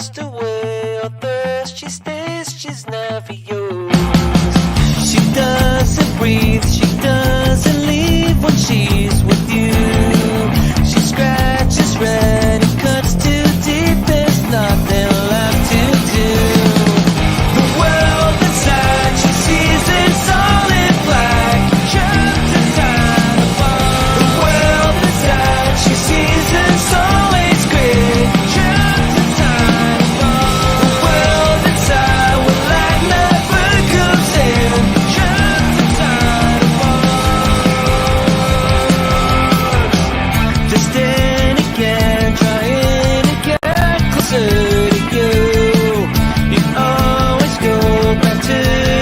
cast away all thirst, she stays, she's never yours. She doesn't breathe, she doesn't leave when she's with you. She scratches red and cuts too deep, there's nothing left to do. The world inside she sees is all in black, trapped inside a bomb. The world inside she sees is always gray, trapped inside a bomb. The world inside where light never comes in, trapped inside a bomb. Distant again, trying to get closer to you. You always go back to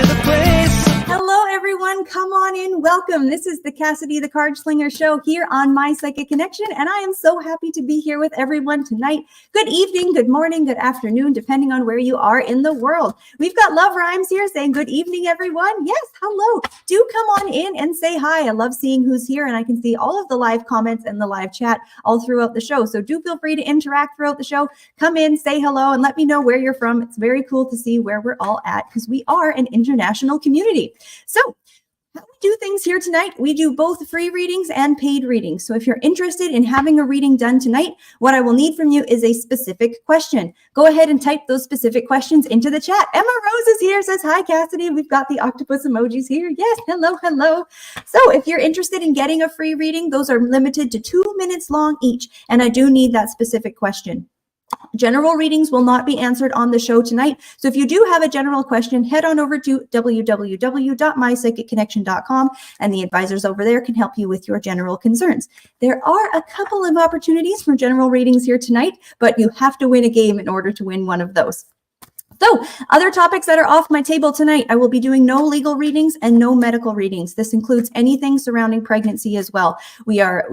the place. Hello, everyone. Come on in. Welcome. This is the Cassidy The Cardslinger show here on My Psychic Connection, and I am so happy to be here with everyone tonight. Good evening, good morning, good afternoon, depending on where you are in the world. We've got Love Rhymes here saying good evening, everyone. Yes, hello. Do come on in and say hi. I love seeing who's here, and I can see all of the live comments and the live chat all throughout the show. So do feel free to interact throughout the show. Come in, say hello, and let me know where you're from. It's very cool to see where we're all at because we are an international community. So how we do things here tonight, we do both free readings and paid readings. So if you're interested in having a reading done tonight, what I will need from you is a specific question. Go ahead and type those specific questions into the chat. Emma Rose is here, says, hi, Cassidy. We've got the octopus emojis here. Yes, hello, hello. So if you're interested in getting a free reading, those are limited to 2 minutes long each. And I do need that specific question. General readings will not be answered on the show tonight. So if you do have a general question, head on over to www.mypsychicconnection.com and the advisors over there can help you with your general concerns. There are a couple of opportunities for general readings here tonight, but you have to win a game in order to win one of those. So other topics that are off my table tonight, I will be doing no legal readings and no medical readings. This includes anything surrounding pregnancy as well. We are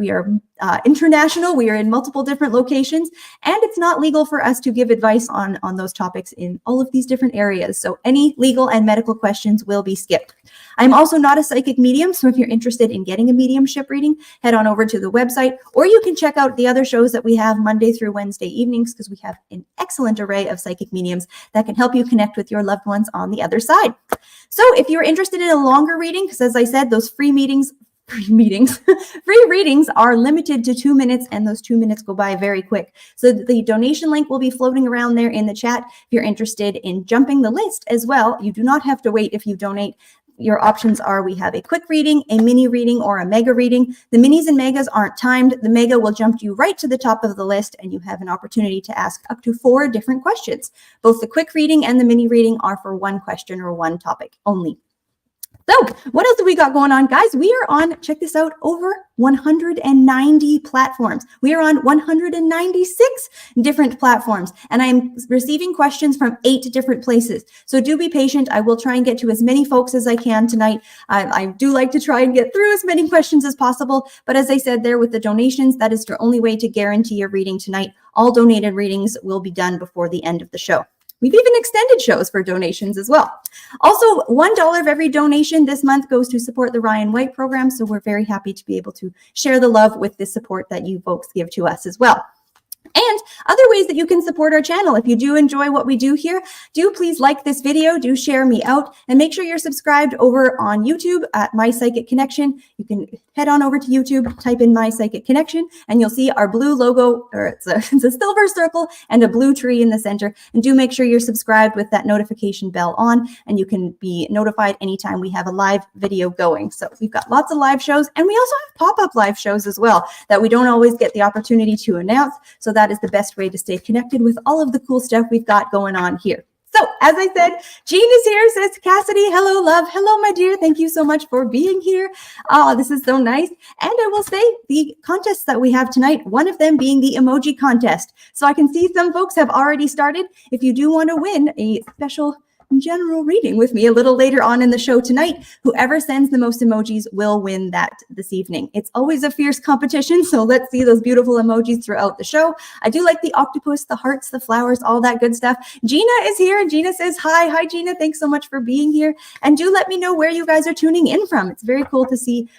international. We are in multiple different locations, and it's not legal for us to give advice on those topics in all of these different areas. So any legal and medical questions will be skipped. I'm also not a psychic medium, so if you're interested in getting a mediumship reading, head on over to the website, or you can check out the other shows that we have Monday through Wednesday evenings, because we have an excellent array of psychic mediums that can help you connect with your loved ones on the other side. So if you're interested in a longer reading, because as I said, those free readings are limited to 2 minutes, and those 2 minutes go by very quick. So the donation link will be floating around there in the chat. If you're interested in jumping the list as well, you do not have to wait if you donate. Your options are, we have a quick reading, a mini reading, or a mega reading. The minis and megas aren't timed. The mega will jump you right to the top of the list, and you have an opportunity to ask up to 4 different questions. Both the quick reading and the mini reading are for one question or one topic only. So what else do we got going on, guys? We are on, check this out, over 190 platforms. We are on 196 different platforms, and I'm receiving questions from 8 different places. So do be patient. I will try and get to as many folks as I can tonight. I do like to try and get through as many questions as possible, but as I said there with the donations, that is your only way to guarantee a reading tonight. All donated readings will be done before the end of the show. We've even extended shows for donations as well. Also, $1 of every donation this month goes to support the Ryan White program. So we're very happy to be able to share the love with the support that you folks give to us as well. And other ways that you can support our channel. If you do enjoy what we do here, do please like this video, do share me out, and make sure you're subscribed over on YouTube at My Psychic Connection. You can head on over to YouTube, type in My Psychic Connection, and you'll see our blue logo, or it's a silver circle and a blue tree in the center. And do make sure you're subscribed with that notification bell on, and you can be notified anytime we have a live video going. So we've got lots of live shows, and we also have pop-up live shows as well that we don't always get the opportunity to announce. So that is the best way to stay connected with all of the cool stuff we've got going on here. So as I said, Jean is here, says Cassidy, hello, love. Hello, my dear. Thank you so much for being here. Oh, this is so nice. And I will say the contests that we have tonight, one of them being the emoji contest. So I can see some folks have already started. If you do want to win a special general reading with me a little later on in the show tonight, whoever sends the most emojis will win that this evening. It's always a fierce competition, so let's see those beautiful emojis throughout the show. I do like the octopus, the hearts, the flowers, all that good stuff. Gina is here. Gina says hi. Hi, Gina. Thanks so much for being here. And do let me know where you guys are tuning in from. It's very cool to see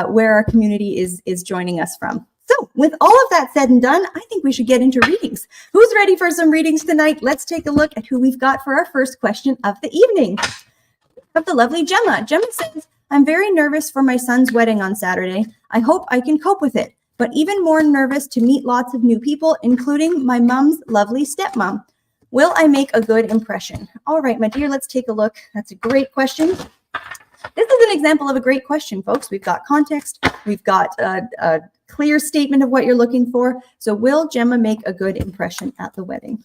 where our community is joining us from. So with all of that said and done, I think we should get into readings. Who's ready for some readings tonight? Let's take a look at who we've got for our first question of the evening. Of the lovely Gemma. Gemma says, I'm very nervous for my son's wedding on Saturday. I hope I can cope with it, but even more nervous to meet lots of new people, including my mom's lovely stepmom. Will I make a good impression? All right, my dear, let's take a look. That's a great question. This is an example of a great question, folks. We've got context. We've got a clear statement of what you're looking for. So will Gemma make a good impression at the wedding?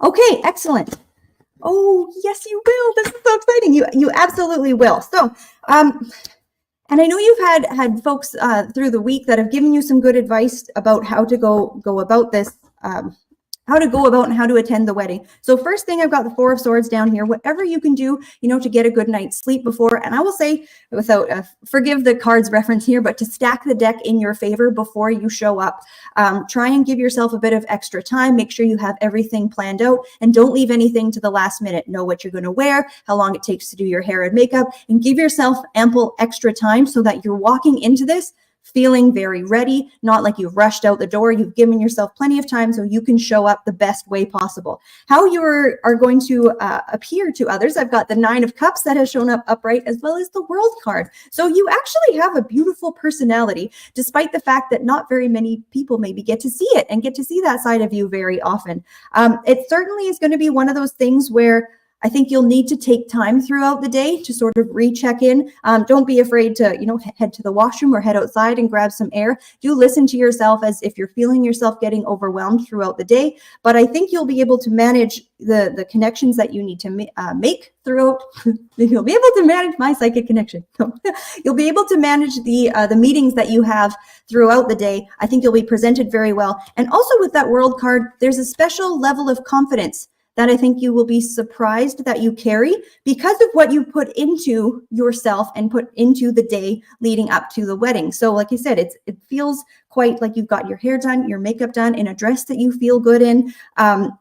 Okay, excellent. Oh, yes, you will. This is so exciting. You absolutely will. So, and I know you've had folks through the week that have given you some good advice about how to go about this, how to go about and how to attend the wedding. So first thing, I've got the Four of Swords down here. Whatever you can do, to get a good night's sleep before. And I will say, without forgive the cards reference here, but to stack the deck in your favor before you show up. Try and give yourself a bit of extra time. Make sure you have everything planned out and don't leave anything to the last minute. Know what you're going to wear, how long it takes to do your hair and makeup, and give yourself ample extra time so that you're walking into this feeling very ready, not like you've rushed out the door. You've given yourself plenty of time so you can show up the best way possible. How you are going to appear to others, I've got the Nine of Cups that has shown up upright, as well as the World card. So you actually have a beautiful personality, despite the fact that not very many people maybe get to see it and get to see that side of you very often. It certainly is going to be one of those things where I think you'll need to take time throughout the day to sort of recheck in. Don't be afraid to, head to the washroom or head outside and grab some air. Do listen to yourself as if you're feeling yourself getting overwhelmed throughout the day. But I think you'll be able to manage the connections that you need to make throughout. You'll be able to manage my psychic connection. You'll be able to manage the meetings that you have throughout the day. I think you'll be presented very well. And also with that World card, there's a special level of confidence that I think you will be surprised that you carry because of what you put into yourself and put into the day leading up to the wedding. So like I said, it feels quite like you've got your hair done, your makeup done, in a dress that you feel good in.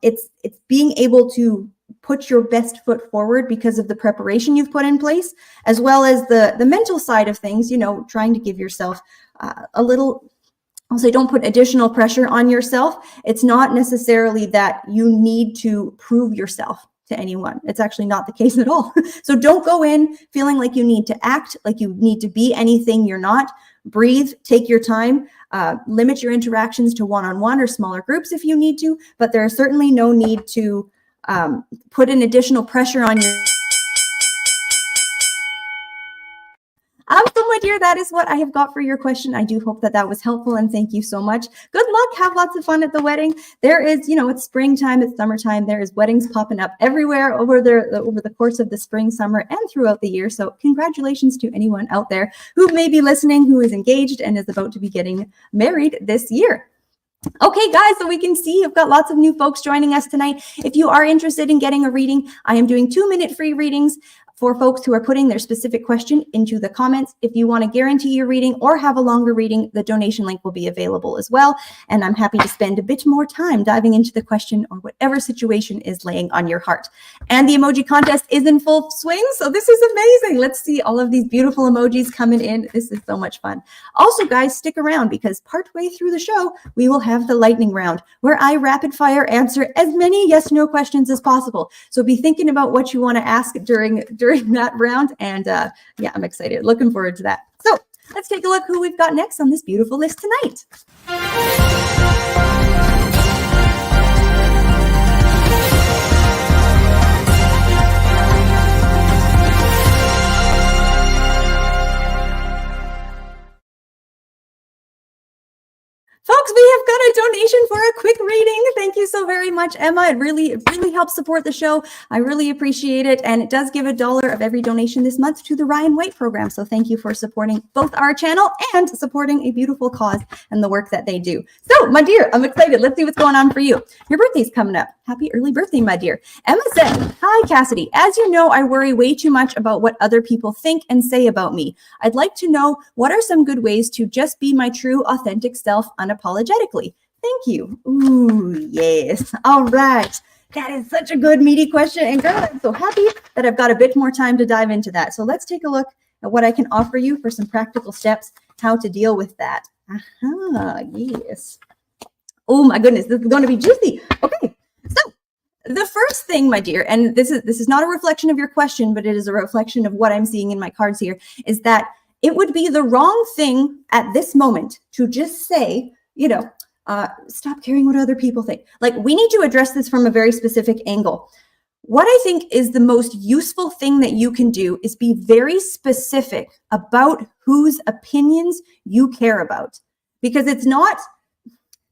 It's being able to put your best foot forward because of the preparation you've put in place, as well as the mental side of things, trying to give yourself a little, I'll say, don't put additional pressure on yourself. It's not necessarily that you need to prove yourself to anyone. It's actually not the case at all. So don't go in feeling like you need to act, like you need to be anything you're not. Breathe, take your time, limit your interactions to one-on-one or smaller groups if you need to, but there is certainly no need to put an additional pressure on you. So my dear, that is what I have got for your question. I do hope that was helpful, and thank you so much. Good luck. Have lots of fun at the wedding. There is, it's springtime, it's summertime. There is weddings popping up everywhere over the course of the spring, summer, and throughout the year. So congratulations to anyone out there who may be listening, who is engaged and is about to be getting married this year. Okay, guys, so we can see you've got lots of new folks joining us tonight. If you are interested in getting a reading, I am doing 2-minute free readings for folks who are putting their specific question into the comments. If you want to guarantee your reading or have a longer reading, the donation link will be available as well. And I'm happy to spend a bit more time diving into the question or whatever situation is laying on your heart. And the emoji contest is in full swing, so this is amazing. Let's see all of these beautiful emojis coming in. This is so much fun. Also, guys, stick around because partway through the show, we will have the lightning round where I rapid fire answer as many yes/no questions as possible. So be thinking about what you want to ask during that round. And yeah, I'm excited. Looking forward to that. So let's take a look who we've got next on this beautiful list tonight. Folks, we have got a donation for a quick reading. Thank you so very much, Emma. It really helps support the show. I really appreciate it. And it does give $1 of every donation this month to the Ryan White program. So thank you for supporting both our channel and supporting a beautiful cause and the work that they do. So, my dear, I'm excited. Let's see what's going on for you. Your birthday's coming up. Happy early birthday, my dear. Emma said, hi, Cassidy. As you know, I worry way too much about what other people think and say about me. I'd like to know what are some good ways to just be my true, authentic self unapologetically. Thank you. Ooh, yes. All right. That is such a good, meaty question. And girl, I'm so happy that I've got a bit more time to dive into that. So let's take a look at what I can offer you for some practical steps, how to deal with that. Yes. Oh my goodness, this is going to be juicy. Okay, so the first thing, my dear, and this is not a reflection of your question, but it is a reflection of what I'm seeing in my cards here, is that it would be the wrong thing at this moment to just say, stop caring what other people think. Like, we need to address this from a very specific angle. What I think is the most useful thing that you can do is be very specific about whose opinions you care about, because it's not,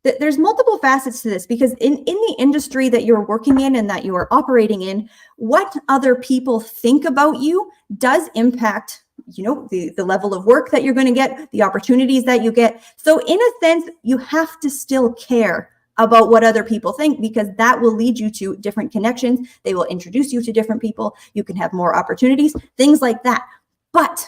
there's multiple facets to this, because in the industry that you're working in and that you are operating in, what other people think about you does impact, the level of work that you're going to get, the opportunities that you get. So in a sense, you have to still care about what other people think, because that will lead you to different connections. They will introduce you to different people. You can have more opportunities, things like that. But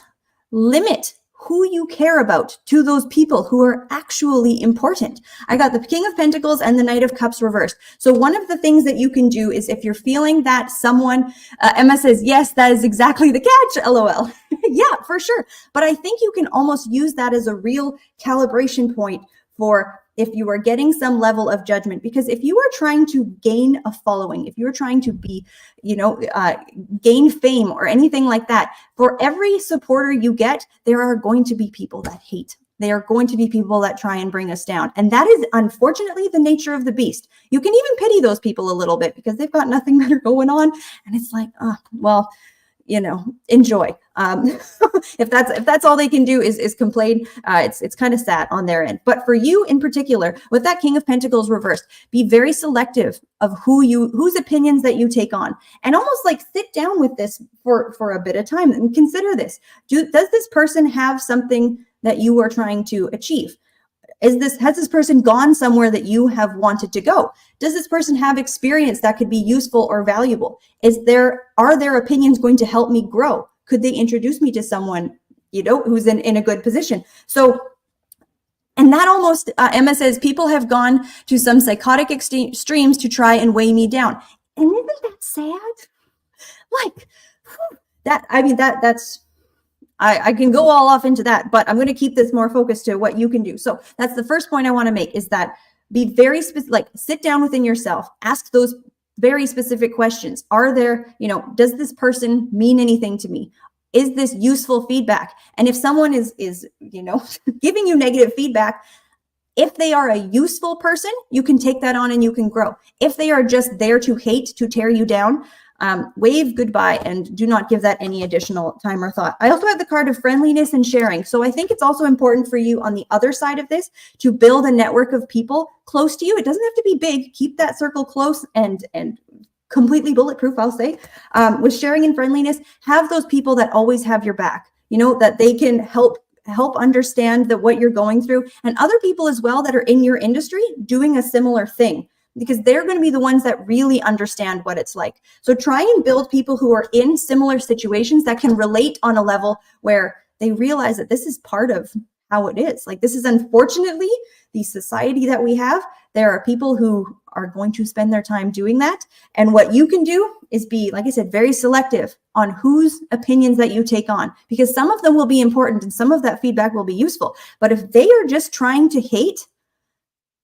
limit who you care about to those people who are actually important. I got the King of Pentacles and the Knight of Cups reversed. So one of the things that you can do is, if you're feeling that someone, Emma says, yes, that is exactly the catch, LOL. Yeah, for sure. But I think you can almost use that as a real calibration point for if you are getting some level of judgment. Because if you are trying to gain a following, if you're trying to be, gain fame or anything like that, for every supporter you get, there are going to be people that hate. They are going to be people that try and bring us down. And that is unfortunately the nature of the beast. You can even pity those people a little bit because they've got nothing better going on. And it's like, enjoy. If that's all they can do is complain, it's kind of sad on their end. But for you in particular, with that King of Pentacles reversed, be very selective of whose opinions that you take on, and almost like sit down with this for a bit of time and consider this. Does this person have something that you are trying to achieve? Has this person gone somewhere that you have wanted to go? Does this person have experience that could be useful or valuable? Are their opinions going to help me grow? Could they introduce me to someone, who's in a good position? So, and that almost, Emma says, people have gone to some psychotic extremes to try and weigh me down. And isn't that sad? Like, that's, I can go all off into that, but I'm going to keep this more focused to what you can do. So that's the first point I want to make, is that be very specific, like sit down within yourself, ask those very specific questions. Are there, does this person mean anything to me? Is this useful feedback? And if someone is giving you negative feedback, if they are a useful person, you can take that on and you can grow. If they are just there to hate, to tear you down, wave goodbye and do not give that any additional time or thought. I also have the card of friendliness and sharing. So I think it's also important for you on the other side of this to build a network of people close to you. It doesn't have to be big. Keep that circle close and completely bulletproof, I'll say. With sharing and friendliness, have those people that always have your back, that they can help understand that what you're going through, and other people as well that are in your industry doing a similar thing, because they're going to be the ones that really understand what it's like. So try and build people who are in similar situations that can relate on a level where they realize that this is part of how it is. Like, this is unfortunately the society that we have. There are people who are going to spend their time doing that. And what you can do is be, like I said, very selective on whose opinions that you take on, because some of them will be important and some of that feedback will be useful. But if they are just trying to hate,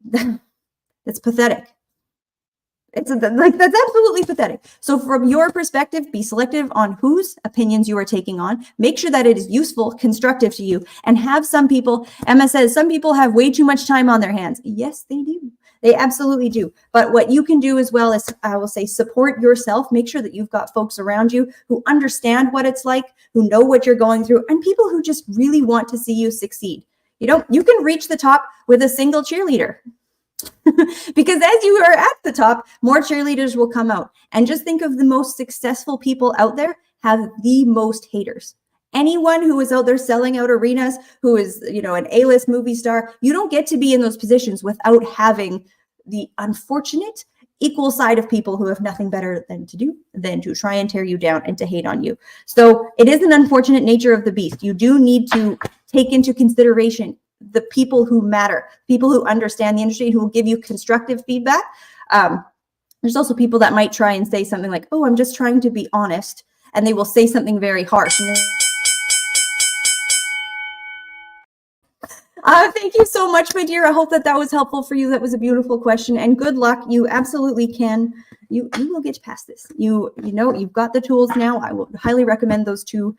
that's pathetic. That's absolutely pathetic. So from your perspective, be selective on whose opinions you are taking on. Make sure that it is useful, constructive to you, and have some people, Emma says, some people have way too much time on their hands. Yes, they do. They absolutely do. But what you can do as well is, I will say, support yourself. Make sure that you've got folks around you who understand what it's like, who know what you're going through, and people who just really want to see you succeed. You can reach the top with a single cheerleader. Because as you are at the top, more cheerleaders will come out. And just think of the most successful people out there have the most haters. Anyone who is out there selling out arenas, who is, an A-list movie star, you don't get to be in those positions without having the unfortunate equal side of people who have nothing better than to try and tear you down and to hate on you. So it is an unfortunate nature of the beast. You do need to take into consideration the people who matter, people who understand the industry, who will give you constructive feedback. There's also people that might try and say something like, oh, I'm just trying to be honest. And they will say something very harsh. Thank you so much, my dear. I hope that was helpful for you. That was a beautiful question, and good luck. You absolutely can. You will get past this. You know, you've got the tools now. I will highly recommend those two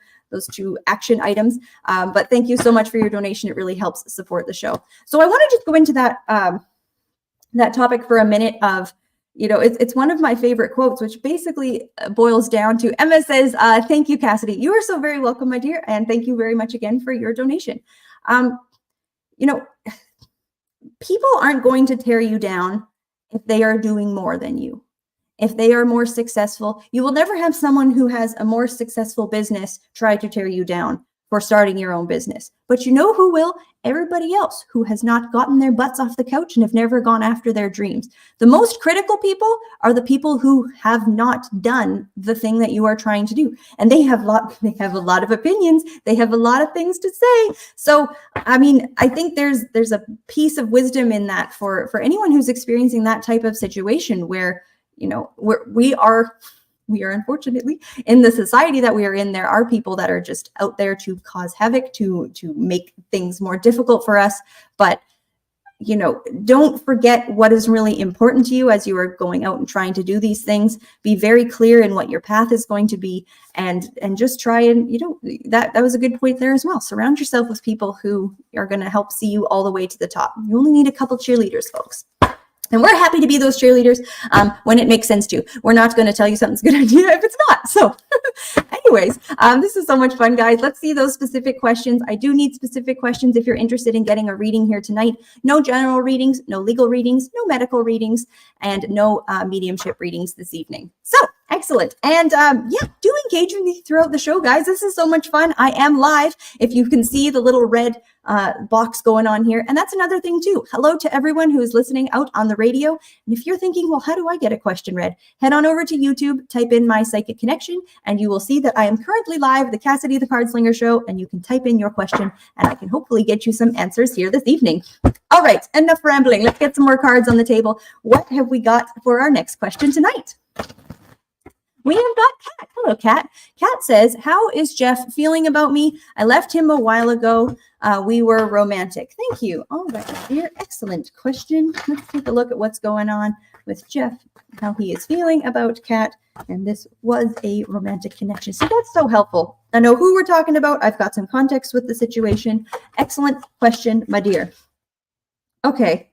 action items. But thank you so much for your donation. It really helps support the show. So I want to just go into that topic for a minute of, you know, it's one of my favorite quotes, which basically boils down to, Emma says, thank you, Cassidy. You are so very welcome, my dear. And thank you very much again for your donation. You know, people aren't going to tear you down if they are doing more than you. If they are more successful, you will never have someone who has a more successful business try to tear you down for starting your own business. But you know who will? Everybody else who has not gotten their butts off the couch and have never gone after their dreams. The most critical people are the people who have not done the thing that you are trying to do. And they have a lot of opinions. They have a lot of things to say. So, I mean, I think there's a piece of wisdom in that for anyone who's experiencing that type of situation where, you know, we are unfortunately in the society that we are in, there are people that are just out there to cause havoc, to make things more difficult for us. But, you know, don't forget what is really important to you as you are going out and trying to do these things. Be very clear in what your path is going to be, and just try and, you know, that was a good point there as well. Surround yourself with people who are going to help see you all the way to the top. You only need a couple cheerleaders, folks. And we're happy to be those cheerleaders when it makes sense to. We're not going to tell you something's a good idea if it's not. So anyways, this is so much fun, guys. Let's see those specific questions. I do need specific questions if you're interested in getting a reading here tonight. No general readings, no legal readings, no medical readings, and no mediumship readings this evening. So excellent. And yeah, do engage with me throughout the show, guys. This is so much fun. I am live. If you can see the little red box going on here. And that's another thing too. Hello to everyone who is listening out on the radio. And if you're thinking, well, how do I get a question read? Head on over to YouTube, type in My Psychic Connection, and you will see that I am currently live, the Cassidy the Cardslinger show, and you can type in your question and I can hopefully get you some answers here this evening. All right, enough rambling. Let's get some more cards on the table. What have we got for our next question tonight? We have got Kat. Hello, Kat. Kat says, how is Jeff feeling about me? I left him a while ago. We were romantic. Thank you. All right, dear. Excellent question. Let's take a look at what's going on with Jeff, how he is feeling about Kat. And this was a romantic connection. So that's so helpful. I know who we're talking about. I've got some context with the situation. Excellent question, my dear. Okay.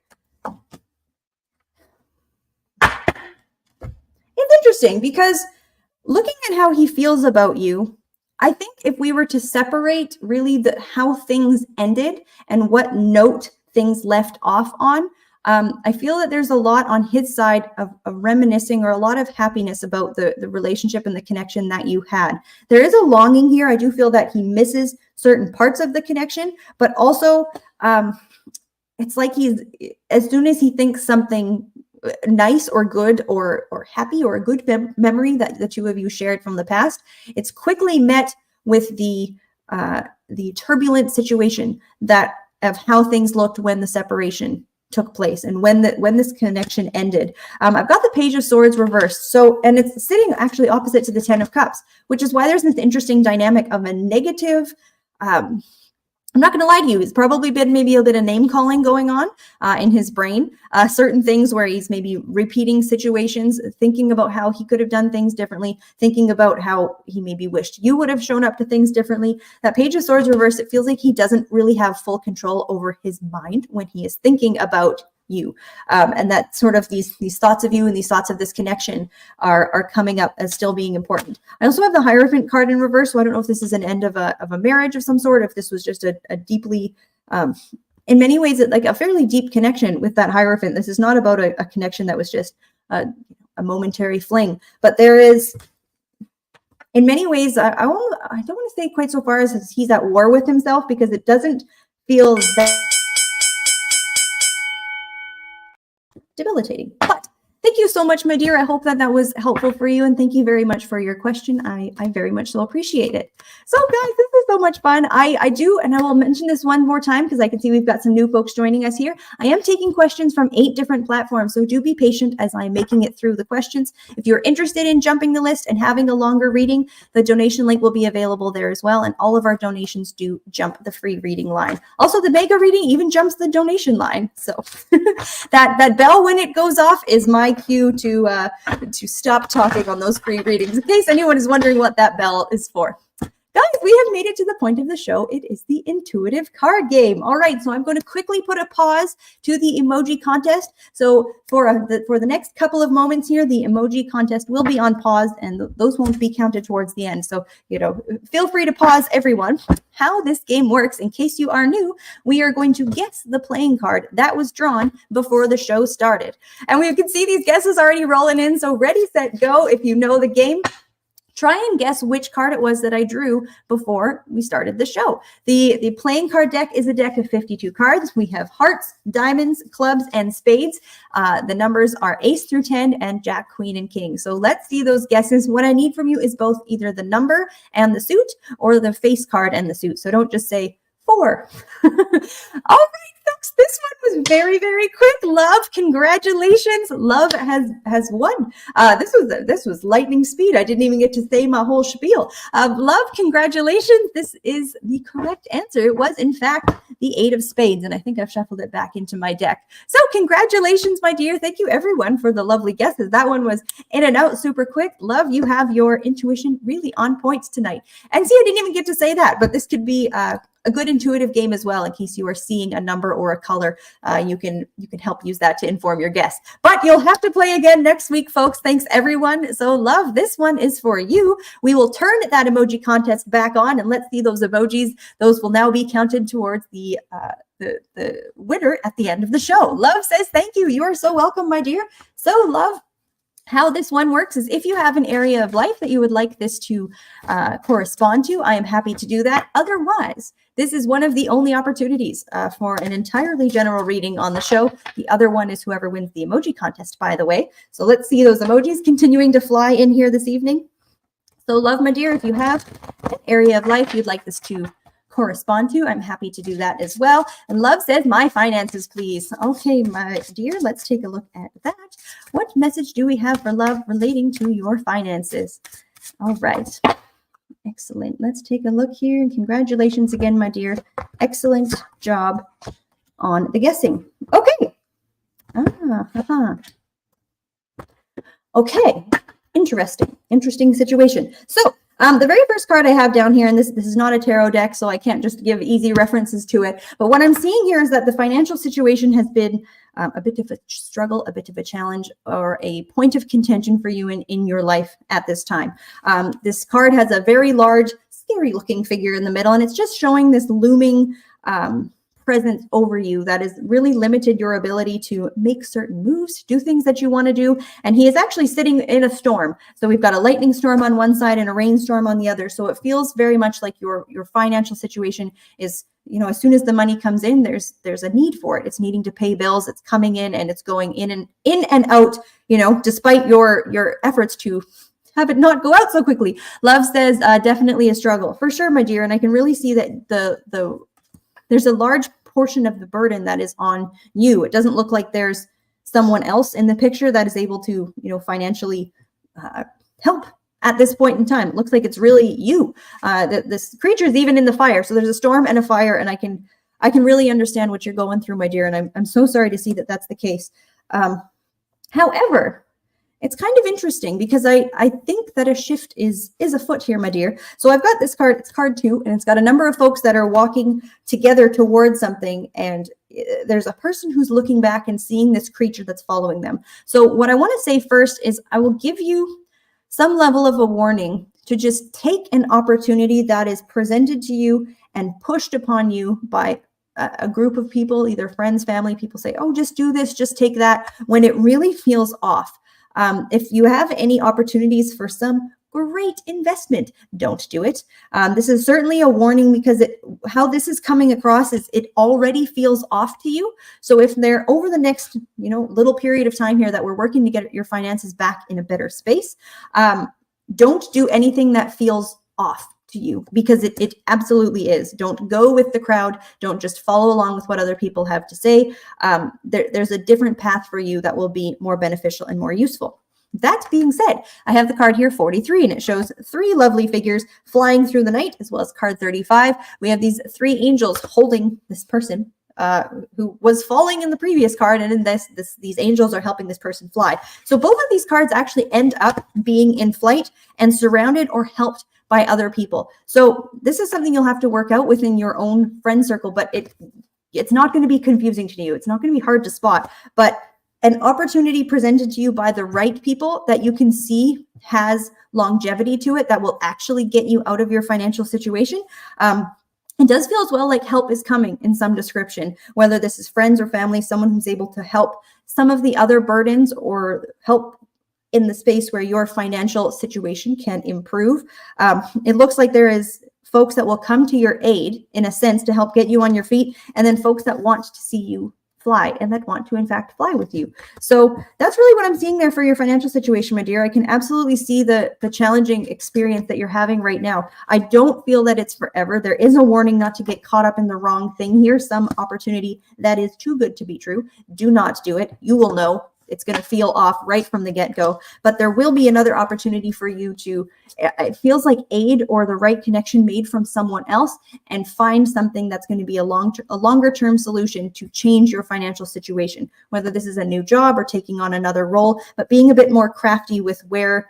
It's interesting because looking at how he feels about you, I think if we were to separate really how things ended and what note things left off on, I feel that there's a lot on his side of reminiscing, or a lot of happiness about the relationship and the connection that you had. There is a longing here. I do feel that he misses certain parts of the connection, but also it's like as soon as he thinks something nice or good or happy or a good memory that the two of you shared from the past, it's quickly met with the turbulent situation that of how things looked when the separation took place and when this connection ended. I've got the Page of Swords reversed, so, and it's sitting actually opposite to the Ten of Cups, which is why there's this interesting dynamic of a negative. I'm not going to lie to you. It's probably been maybe a bit of name calling going on in his brain. Certain things where he's maybe repeating situations, thinking about how he could have done things differently, thinking about how he maybe wished you would have shown up to things differently. That Page of Swords reverse, it feels like he doesn't really have full control over his mind when he is thinking about you. And that sort of these thoughts of you and these thoughts of this connection are coming up as still being important. I also have the Hierophant card in reverse, so I don't know if this is an end of a marriage of some sort, if this was just a deeply, in many ways, like a fairly deep connection with that Hierophant. This is not about a connection that was just a momentary fling, but there is, in many ways, I don't want to say quite so far as he's at war with himself, because it doesn't feel that debilitating. But Thank you so much, my dear. I hope that that was helpful for you. And thank you very much for your question. I very much so appreciate it. So guys, this is so much fun. I do, and I will mention this one more time because I can see we've got some new folks joining us here. I am taking questions from 8 different platforms. So do be patient as I'm making it through the questions. If you're interested in jumping the list and having a longer reading, the donation link will be available there as well. And all of our donations do jump the free reading line. Also, the mega reading even jumps the donation line. So that bell when it goes off is my cue to stop talking on those free readings, in case anyone is wondering what that bell is for. Guys, we have made it to the point of the show. It is the intuitive card game. All right, so I'm going to quickly put a pause to the emoji contest. So for the next couple of moments here, the emoji contest will be on pause, and those won't be counted towards the end. So, feel free to pause, everyone. How this game works, in case you are new, we are going to guess the playing card that was drawn before the show started. And we can see these guesses already rolling in. So ready, set, go. If you know the game, try and guess which card it was that I drew before we started the show. The playing card deck is a deck of 52 cards. We have hearts, diamonds, clubs, and spades. The numbers are ace through 10 and jack, queen, and king. So let's see those guesses. What I need from you is both either the number and the suit or the face card and the suit. So don't just say 4. All right, folks, this one was very, very quick. Love, congratulations. Love has won. This was lightning speed. I didn't even get to say my whole spiel. Love, congratulations. This is the correct answer. It was, in fact, the 8 of spades, and I think I've shuffled it back into my deck. So congratulations, my dear. Thank you, everyone, for the lovely guesses. That one was in and out super quick. Love, you have your intuition really on points tonight. And see, I didn't even get to say that, but this could be a good intuitive game as well. In case you are seeing a number or a color, you can help use that to inform your guess. But you'll have to play again next week, folks. Thanks, everyone. So, Love, this one is for you. We will turn that emoji contest back on, and let's see those emojis. Those will now be counted towards the winner at the end of the show. Love says thank you. You are so welcome, my dear. So, Love, how this one works is if you have an area of life that you would like this to correspond to, I am happy to do that. Otherwise, this is one of the only opportunities for an entirely general reading on the show. The other one is whoever wins the emoji contest, by the way. So let's see those emojis continuing to fly in here this evening. So, Love, my dear, if you have an area of life you'd like this to correspond to, I'm happy to do that as well. And Love says, my finances, please. Okay, my dear, let's take a look at that. What message do we have for Love relating to your finances? All right. Excellent. Let's take a look here. And congratulations again, my dear. Excellent job on the guessing. Okay. Okay. Interesting situation. So the very first card I have down here, and this is not a tarot deck, so I can't just give easy references to it. But what I'm seeing here is that the financial situation has been a bit of a struggle, a bit of a challenge, or a point of contention for you in your life at this time. This card has a very large, scary-looking figure in the middle, and it's just showing this looming presence over you that has really limited your ability to make certain moves, do things that you want to do. And he is actually sitting in a storm. So we've got a lightning storm on one side and a rainstorm on the other. So it feels very much like your financial situation is, as soon as the money comes in, there's a need for it. It's needing to pay bills. It's coming in and it's going in and out, despite your efforts to have it not go out so quickly. Love says definitely a struggle for sure, my dear. And I can really see that there's a large portion of the burden that is on you. It doesn't look like there's someone else in the picture that is able to, financially help at this point in time. It looks like it's really you. This creature is even in the fire. So there's a storm and a fire, and I can really understand what you're going through, my dear. And I'm so sorry to see that that's the case. However, it's kind of interesting because I think that a shift is afoot here, my dear. So I've got this card, it's card 2, and it's got a number of folks that are walking together towards something, and there's a person who's looking back and seeing this creature that's following them. So what I want to say first is I will give you some level of a warning to just take an opportunity that is presented to you and pushed upon you by a group of people, either friends, family. People say, oh, just do this, just take that, when it really feels off. If you have any opportunities for some great investment. Don't do it. This is certainly a warning because how this is coming across is it already feels off to you. So if they're over the next, little period of time here that we're working to get your finances back in a better space, don't do anything that feels off to you, because it absolutely is. Don't go with the crowd. Don't just follow along with what other people have to say. There's a different path for you that will be more beneficial and more useful. That being said, I have the card here, 43, and it shows 3 lovely figures flying through the night, as well as card 35. We have these 3 angels holding this person who was falling in the previous card, and in these angels are helping this person fly. So both of these cards actually end up being in flight and surrounded or helped by other people. So this is something you'll have to work out within your own friend circle, but it's not going to be confusing to you. It's not going to be hard to spot, but an opportunity presented to you by the right people that you can see has longevity to it that will actually get you out of your financial situation. It does feel as well like help is coming in some description, whether this is friends or family, someone who's able to help some of the other burdens or help in the space where your financial situation can improve. It looks like there is folks that will come to your aid in a sense to help get you on your feet, and then folks that want to see you fly and that want to in fact fly with you. So that's really what I'm seeing there for your financial situation, my dear. I can absolutely see the challenging experience that you're having right now. I don't feel that it's forever. There is a warning not to get caught up in the wrong thing here. Some opportunity that is too good to be true. Do not do it. You will know. It's going to feel off right from the get-go, but there will be another opportunity for you to, it feels like aid or the right connection made from someone else, and find something that's going to be a longer-term solution to change your financial situation, whether this is a new job or taking on another role, but being a bit more crafty with where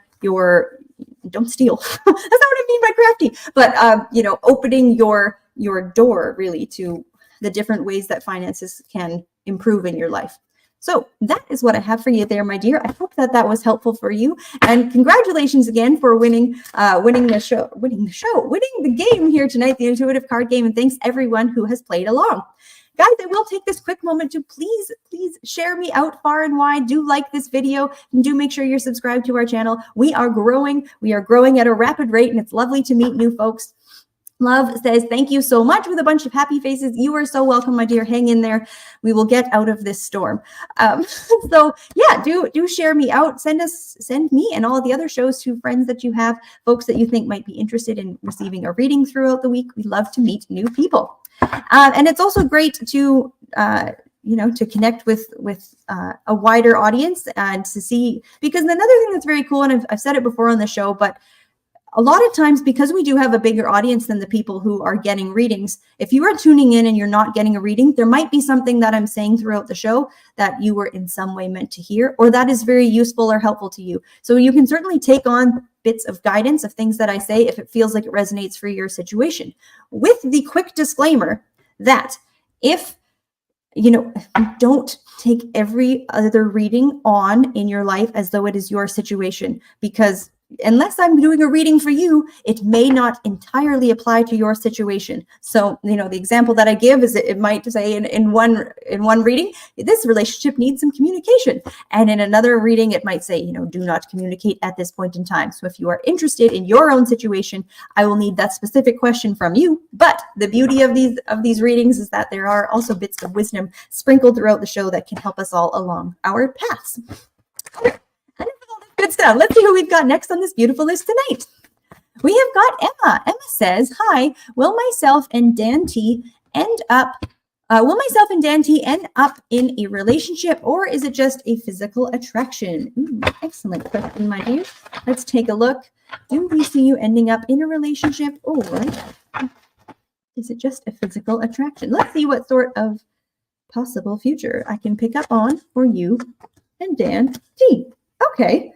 don't steal. That's not what I mean by crafty, but, opening your door really to the different ways that finances can improve in your life. So that is what I have for you there, my dear. I hope that was helpful for you. And congratulations again for winning the game here tonight, the intuitive card game. And thanks everyone who has played along. Guys, I will take this quick moment to please share me out far and wide. Do like this video and do make sure you're subscribed to our channel. We are growing. We are growing at a rapid rate, and it's lovely to meet new folks. Love says, thank you so much, with a bunch of happy faces. You are so welcome, my dear. Hang in there. We will get out of this storm. So yeah, do share me out. Send me and all of the other shows to friends that you have, folks that you think might be interested in receiving a reading throughout the week. We love to meet new people. And it's also great to, to connect with a wider audience and to see, because another thing that's very cool, and I've said it before on the show, but a lot of times, because we do have a bigger audience than the people who are getting readings, if you are tuning in and you're not getting a reading, there might be something that I'm saying throughout the show that you were in some way meant to hear, or that is very useful or helpful to you. So you can certainly take on bits of guidance of things that I say if it feels like it resonates for your situation, with the quick disclaimer that if don't take every other reading on in your life as though it is your situation, because unless I'm doing a reading for you, it may not entirely apply to your situation. So, the example that I give is it might say in one reading, this relationship needs some communication. And in another reading, it might say, do not communicate at this point in time. So if you are interested in your own situation, I will need that specific question from you. But the beauty of these readings is that there are also bits of wisdom sprinkled throughout the show that can help us all along our paths. Good stuff. Let's see who we've got next on this beautiful list tonight. We have got Emma. Emma says, hi, will myself and Dan T end up in a relationship, or is it just a physical attraction? Ooh, excellent question, my dear. Let's take a look. Do we see you ending up in a relationship, or is it just a physical attraction? Let's see what sort of possible future I can pick up on for you and Dan T. Okay.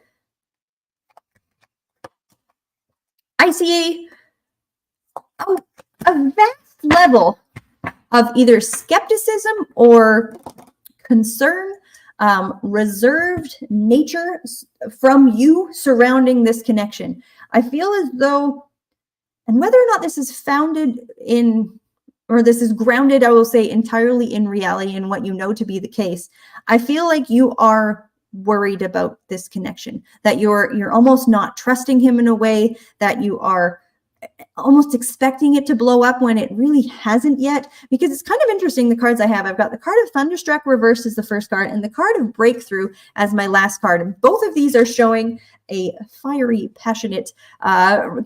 I see a vast level of either skepticism or concern, reserved nature from you surrounding this connection. I feel as though, and whether or not this is founded in, or this is grounded, I will say, entirely in reality and what you know to be the case, I feel like you are worried about this connection, that you're almost not trusting him in a way, that you are almost expecting it to blow up when it really hasn't yet. Because it's kind of interesting, the cards I have. I've got the card of Thunderstruck reversed as the first card and the card of Breakthrough as my last card. And both of these are showing a fiery, passionate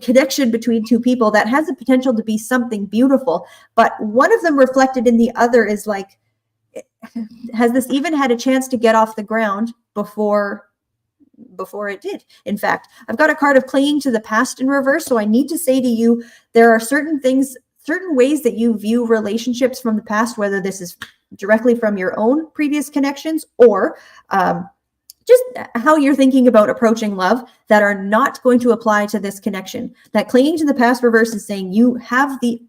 connection between two people that has the potential to be something beautiful. But one of them reflected in the other is like, has this even had a chance to get off the ground before it did? In fact, I've got a card of clinging to the past in reverse. So I need to say to you, there are certain things, certain ways that you view relationships from the past, whether this is directly from your own previous connections or just how you're thinking about approaching love, that are not going to apply to this connection. That clinging to the past reverse is saying you have the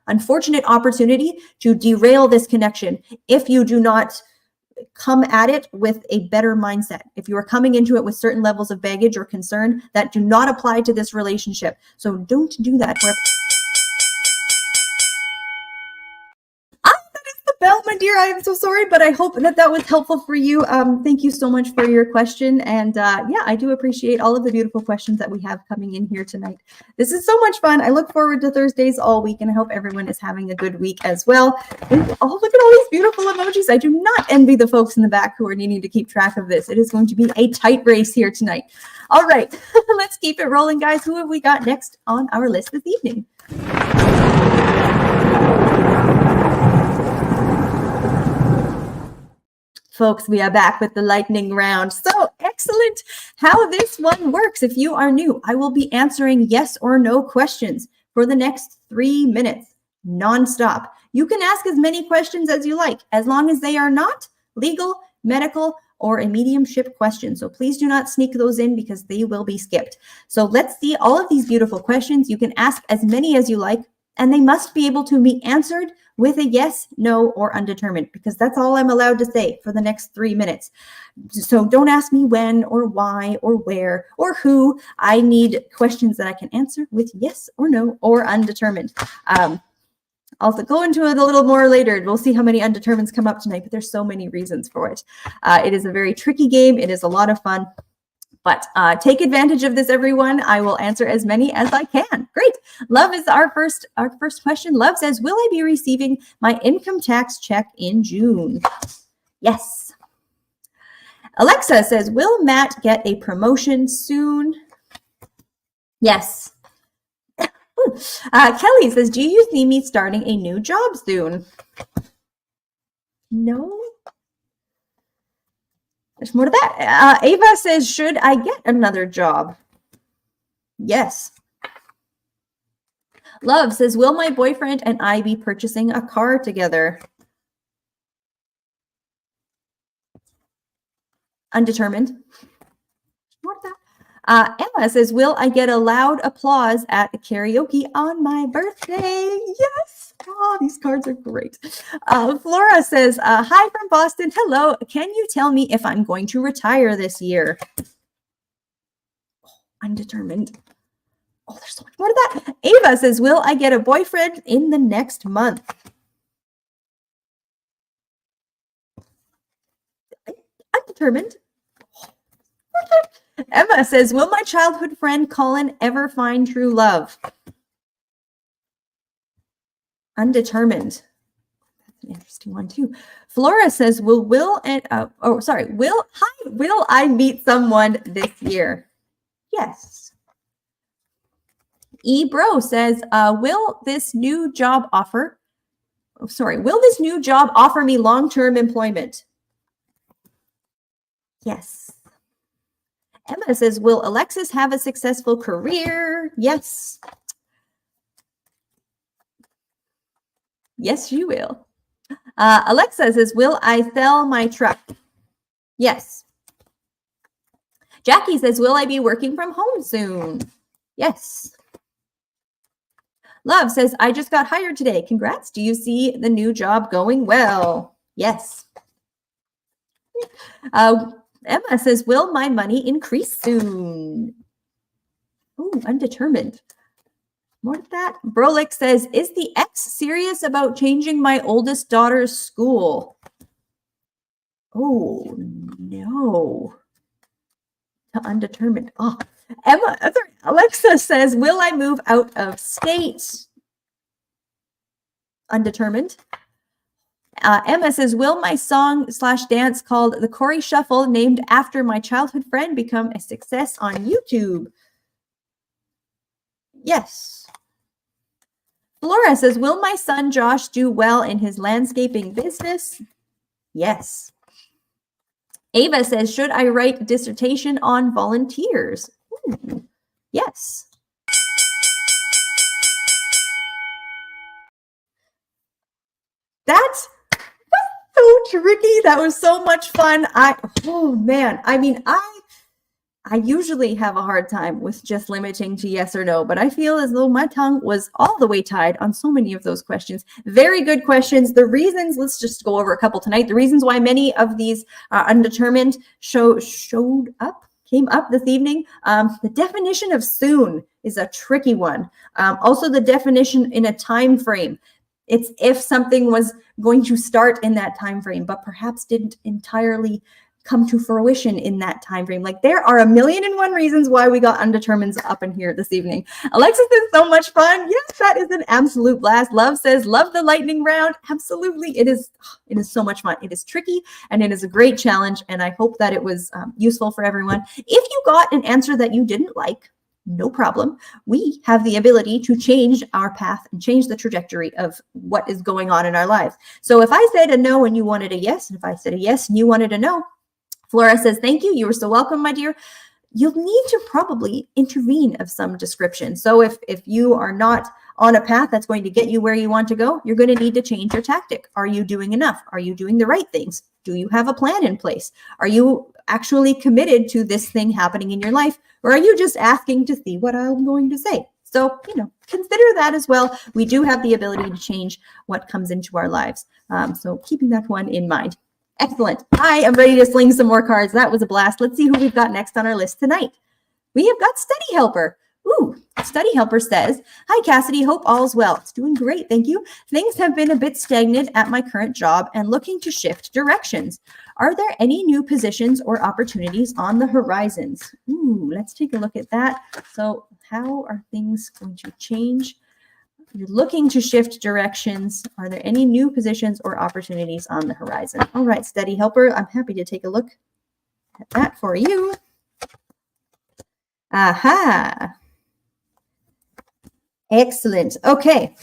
unfortunate opportunity to derail this connection if you do not come at it with a better mindset. If you are coming into it with certain levels of baggage or concern that do not apply to this relationship. So don't do that. Bell, my dear, I am so sorry, but I hope that was helpful for you. Thank you so much for your question. And yeah, I do appreciate all of the beautiful questions that we have coming in here tonight. This is so much fun. I look forward to Thursdays all week, and I hope everyone is having a good week as well. And, oh, look at all these beautiful emojis. I do not envy the folks in the back who are needing to keep track of this. It is going to be a tight race here tonight. All right, let's keep it rolling, guys. Who have we got next on our list this evening? Folks, we are back with the lightning round. So excellent how this one works. If you are new, I will be answering yes or no questions for the next 3 minutes, nonstop. You can ask as many questions as you like, as long as they are not legal, medical, or a mediumship question. So please do not sneak those in because they will be skipped. So let's see all of these beautiful questions. You can ask as many as you like, and they must be able to be answered with a yes, no, or undetermined, because that's all I'm allowed to say for the next 3 minutes. So don't ask me when or why or where or who. I need questions that I can answer with yes or no or undetermined. I'll go into it a little more later. We'll see how many undetermineds come up tonight, but there's so many reasons for it. It is a very tricky game. It is a lot of fun. But take advantage of this, everyone. I will answer as many as I can. Great. Love is our first question. Love says, will I be receiving my income tax check in June? Yes. Alexa says, will Matt get a promotion soon? Yes. Kelly says, do you see me starting a new job soon? No. There's more to that. Ava says, should I get another job? Yes. Love says, will my boyfriend and I be purchasing a car together? Undetermined. More to that. Emma says, will I get a loud applause at the karaoke on my birthday? Yes. Oh, these cards are great. Flora says, hi from Boston. Hello. Can you tell me if I'm going to retire this year? Oh, undetermined. Oh, there's so much more to that. Ava says, will I get a boyfriend in the next month? Undetermined. Emma says, will my childhood friend Colin ever find true love? Undetermined. That's an interesting one too. Flora says, will I meet someone this year? Yes. Bro says, will this new job offer me long-term employment? Yes. Emma says, will Alexis have a successful career? Yes. Yes, you will. Alexa says, will I sell my truck? Yes. Jackie says, will I be working from home soon? Yes. Love says, I just got hired today. Congrats. Do you see the new job going well? Yes. Emma says, will my money increase soon? Oh, undetermined. More than that. Brolick says, is the ex serious about changing my oldest daughter's school? Oh, no. To undetermined. Oh, Emma, sorry, Alexa says, will I move out of state? Undetermined. Emma says, will my song/dance called The Corey Shuffle, named after my childhood friend, become a success on YouTube? Yes. Flora says, will my son Josh do well in his landscaping business? Yes. Ava says, should I write a dissertation on volunteers? Ooh, yes. That's so tricky. That was so much fun. Oh man. I mean, I usually have a hard time with just limiting to yes or no, but I feel as though my tongue was all the way tied on so many of those questions. Very good questions. The reasons, let's just go over a couple tonight. The reasons why many of these undetermined came up this evening. The definition of soon is a tricky one. Also the definition in a time frame. It's if something was going to start in that time frame, but perhaps didn't entirely come to fruition in that time frame. Like, there are 1,000,001 reasons why we got undetermineds up in here this evening. Alexis says, so much fun. Yes, that is an absolute blast. Love says, love the lightning round. Absolutely. It is so much fun. It is tricky and it is a great challenge. And I hope that it was useful for everyone. If you got an answer that you didn't like, no problem. We have the ability to change our path and change the trajectory of what is going on in our lives. So if I said a no and you wanted a yes, and if I said a yes and you wanted a no, Flora says, thank you. You were so welcome, my dear. You'll need to probably intervene of some description. So if you are not on a path that's going to get you where you want to go, you're going to need to change your tactic. Are you doing enough? Are you doing the right things? Do you have a plan in place? Are you actually committed to this thing happening in your life? Or are you just asking to see what I'm going to say? So, consider that as well. We do have the ability to change what comes into our lives. So keeping that one in mind. Excellent. I am ready to sling some more cards. That was a blast. Let's see who we've got next on our list tonight. We have got Study Helper. Ooh, Study Helper says, hi, Cassidy. Hope all's well. It's doing great. Thank you. Things have been a bit stagnant at my current job and looking to shift directions. Are there any new positions or opportunities on the horizons? Ooh, let's take a look at that. So how are things going to change? You're looking to shift directions. Are there any new positions or opportunities on the horizon? All right, Study Helper, I'm happy to take a look at that for you. Aha. Excellent. Okay.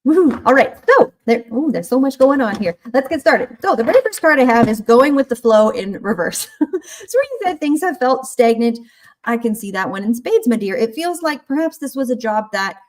Woohoo. All right. So there's so much going on here. Let's get started. So the very first card I have is going with the flow in reverse. So where you said things have felt stagnant, I can see that one in spades, my dear. It feels like perhaps this was a job that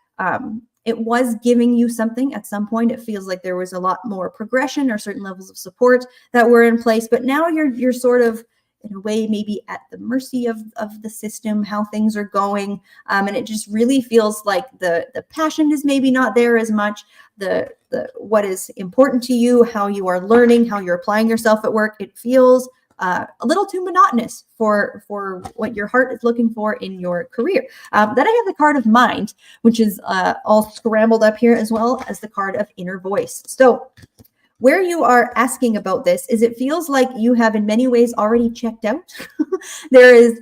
it was giving you something at some point. It feels like there was a lot more progression or certain levels of support that were in place, but now you're sort of, in a way, maybe at the mercy of the system, how things are going. And it just really feels like the passion is maybe not there as much. The what is important to you, how you are learning, how you're applying yourself at work, it feels a little too monotonous for what your heart is looking for in your career. Then I have the card of mind, which is all scrambled up here, as well as the card of inner voice. So where you are asking about this is it feels like you have in many ways already checked out. There is,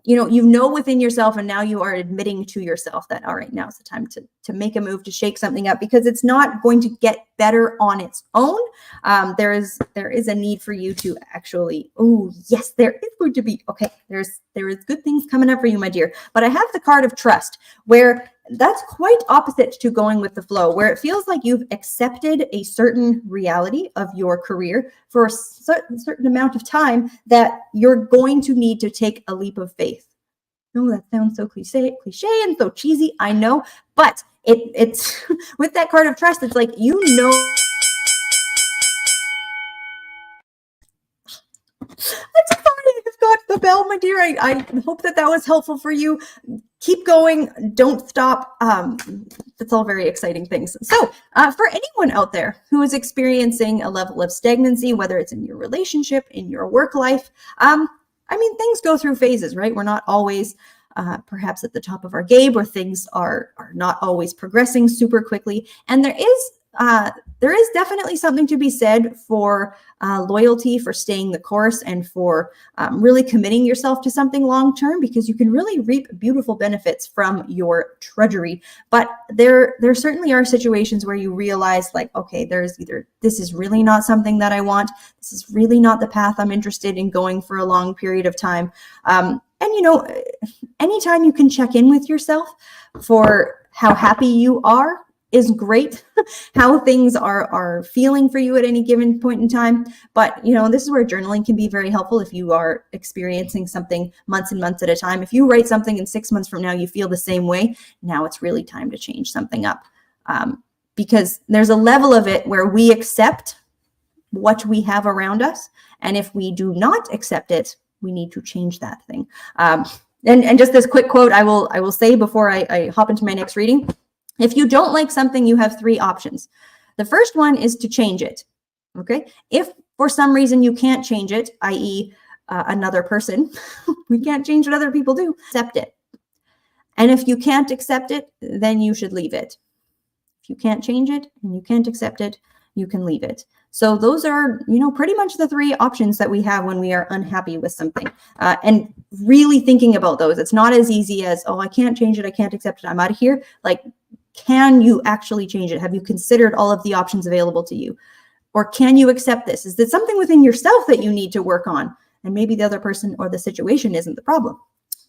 within yourself, and now you are admitting to yourself that, all right, now is the time to make a move, to shake something up, because it's not going to get better on its own. There is a need for you to actually, oh yes, there is going to be, okay, there is good things coming up for you, my dear. But I have the card of trust, where that's quite opposite to going with the flow, where it feels like you've accepted a certain reality of your career for a certain amount of time that you're going to need to take a leap of faith. Oh, that sounds so cliche and so cheesy, I know, but it's with that card of trust, it's like, I'm sorry, I've got the bell, my dear. I hope that was helpful for you. Keep going. Don't stop. That's all very exciting things. So for anyone out there who is experiencing a level of stagnancy, whether it's in your relationship, in your work life, things go through phases, right? We're not always perhaps at the top of our game, where things are not always progressing super quickly. And there is there is definitely something to be said for loyalty, for staying the course, and for really committing yourself to something long term, because you can really reap beautiful benefits from your drudgery. But there certainly are situations where you realize, like, okay, there's either this is really not something that I want, this is really not the path I'm interested in going for a long period of time. And you know, anytime you can check in with yourself for how happy you are is great. How things are feeling for you at any given point in time. But you know, this is where journaling can be very helpful if you are experiencing something months and months at a time. If you write something and 6 months from now you feel the same way, now it's really time to change something up, because there's a level of it where we accept what we have around us, and if we do not accept it, we need to change that thing. And just this quick quote I will say before I hop into my next reading. If you don't like something, you have 3 options. The first one is to change it, okay? If for some reason you can't change it, i.e. Another person, we can't change what other people do, accept it. And if you can't accept it, then you should leave it. If you can't change it and you can't accept it, you can leave it. So those are, you know, pretty much the 3 options that we have when we are unhappy with something. And really thinking about those. It's not as easy as, oh, I can't change it, I can't accept it, I'm out of here. Like, can you actually change it? Have you considered all of the options available to you? Or can you accept this? Is there something within yourself that you need to work on? And maybe the other person or the situation isn't the problem.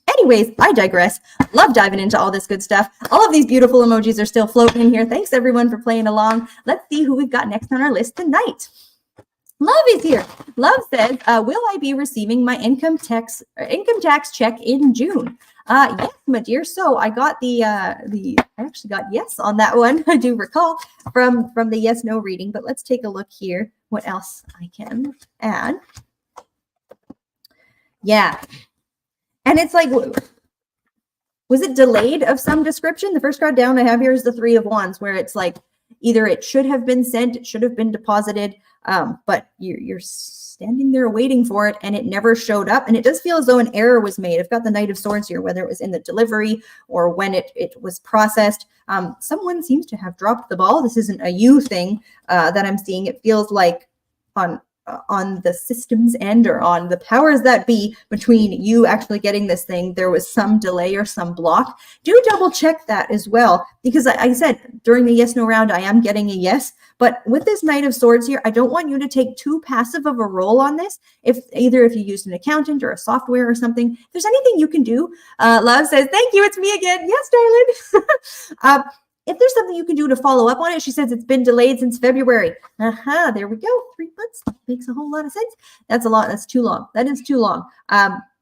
Anyways, I digress. Love diving into all this good stuff. All of these beautiful emojis are still floating in here. Thanks everyone for playing along. Let's see who we've got next on our list tonight. Love is here. Love says, will I be receiving my income tax check in June? Yes, my dear. So I got I actually got yes on that one. I do recall from the yes, no reading, but let's take a look here. What else I can add? Yeah. And it's like, was it delayed of some description? The first card down I have here is the 3 of Wands, where it's like, either it should have been sent, it should have been deposited, but you're standing there waiting for it and it never showed up. And it does feel as though an error was made. I've got the Knight of Swords here, whether it was in the delivery or when it was processed. Someone seems to have dropped the ball. This isn't a you thing that I'm seeing. It feels like on the system's end or on the powers that be between you actually getting this thing, there was some delay or some block. Do double check that as well, because I said during the yes no round I am getting a yes, but with this Knight of Swords here, I don't want you to take too passive of a role on this. If you used an accountant or a software or something, if there's anything you can do. Love says, thank you, it's me again. Yes, darling. If there's something you can do to follow up on it, she says it's been delayed since February. There we go. 3 months makes a whole lot of sense. That's a lot. That's too long. That is too long.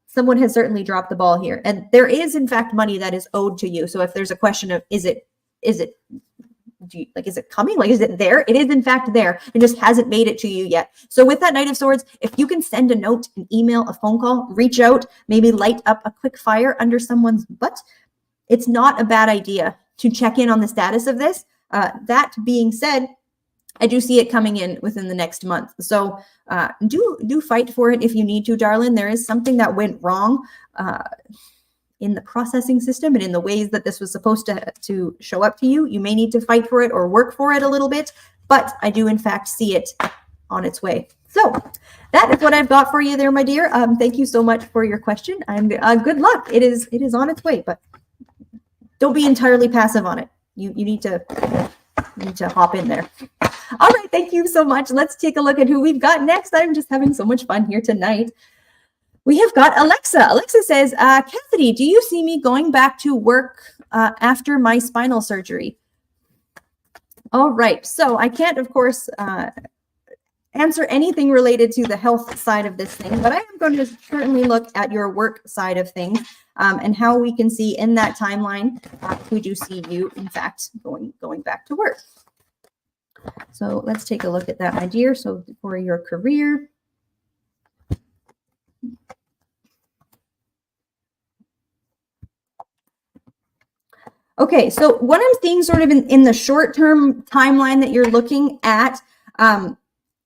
Someone has certainly dropped the ball here. And there is, in fact, money that is owed to you. So if there's a question of, is it coming? Like, is it there? It is, in fact, there. It just hasn't made it to you yet. So with that Knight of Swords, if you can send a note, an email, a phone call, reach out, maybe light up a quick fire under someone's butt, it's not a bad idea to check in on the status of this. That being said, I do see it coming in within the next month. So do fight for it if you need to, darling. There is something that went wrong in the processing system and in the ways that this was supposed to show up to you. You may need to fight for it or work for it a little bit, but I do in fact see it on its way. So that is what I've got for you there, my dear. Thank you so much for your question. Good luck. It is on its way, but don't be entirely passive on it. You need to hop in there. All right, thank you so much. Let's take a look at who we've got next. I'm just having so much fun here tonight. We have got Alexa. Alexa says, Cassidy, do you see me going back to work after my spinal surgery? All right, so I can't, of course, answer anything related to the health side of this thing, but I am going to certainly look at your work side of things and how we can see in that timeline, we do see you, in fact, going back to work. So let's take a look at that, my dear. So for your career. Okay, so what I'm seeing sort of in the short-term timeline that you're looking at,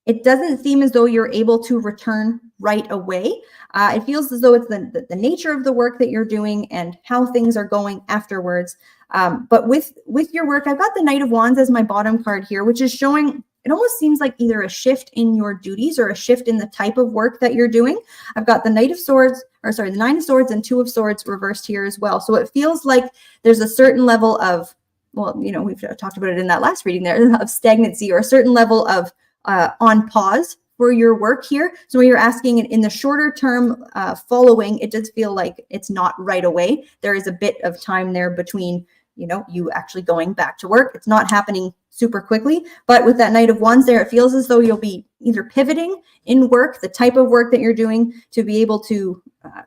it doesn't seem as though you're able to return right away. It feels as though it's the nature of the work that you're doing and how things are going afterwards. But with your work, I've got the Knight of Wands as my bottom card here, which is showing, it almost seems like either a shift in your duties or a shift in the type of work that you're doing. I've got the Knight of Swords, the Nine of Swords and Two of Swords reversed here as well. So it feels like there's a certain level of, well, you know, we've talked about it in that last reading there, of stagnancy or a certain level of on pause for your work here. So when you're asking in the shorter term following, it does feel like it's not right away. There is a bit of time there between, you know, you actually going back to work. It's not happening super quickly, but with that Knight of Wands there, it feels as though you'll be either pivoting in work, the type of work that you're doing, to be able to,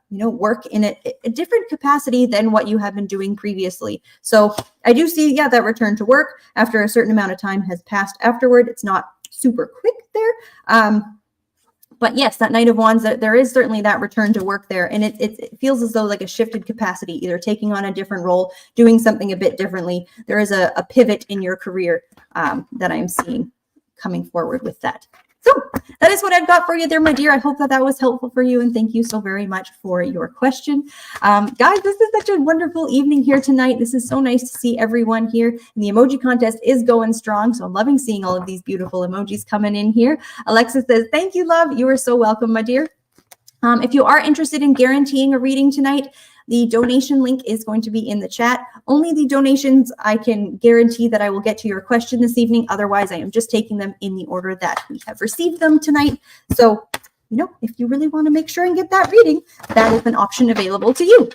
you know, work in a different capacity than what you have been doing previously. So I do see, yeah, that return to work after a certain amount of time has passed afterward. It's not super quick there. But yes, that Knight of Wands, there is certainly that return to work there. And it feels as though like a shifted capacity, either taking on a different role, doing something a bit differently. There is a pivot in your career that I'm seeing coming forward with that. So that is what I've got for you there, my dear. I hope that that was helpful for you. And thank you so very much for your question. Guys, this is such a wonderful evening here tonight. This is so nice to see everyone here. And the emoji contest is going strong. So I'm loving seeing all of these beautiful emojis coming in here. Alexa says, thank you, love. You are so welcome, my dear. If you are interested in guaranteeing a reading tonight, the donation link is going to be in the chat. Only the donations I can guarantee that I will get to your question this evening. Otherwise, I am just taking them in the order that we have received them tonight. So, you know, if you really want to make sure and get that reading, that is an option available to you.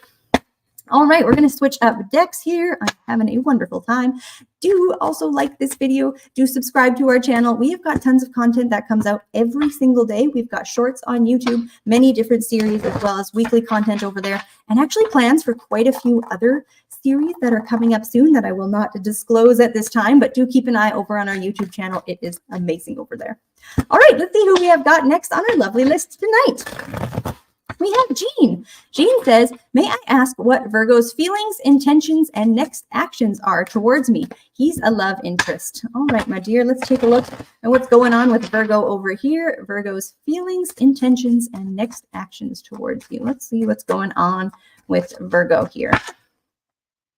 All right, we're going to switch up decks here. I'm having a wonderful time. Do also like this video. Do subscribe to our channel. We have got tons of content that comes out every single day. We've got shorts on YouTube, many different series, as well as weekly content over there, and actually plans for quite a few other series that are coming up soon that I will not disclose at this time, but do keep an eye over on our YouTube channel. It is amazing over there. All right, let's see who we have got next on our lovely list tonight. We have Jean. Jean says, may I ask what Virgo's feelings, intentions, and next actions are towards me? He's a love interest. All right, my dear, let's take a look at what's going on with Virgo over here. Virgo's feelings, intentions, and next actions towards you. Let's see what's going on with Virgo here.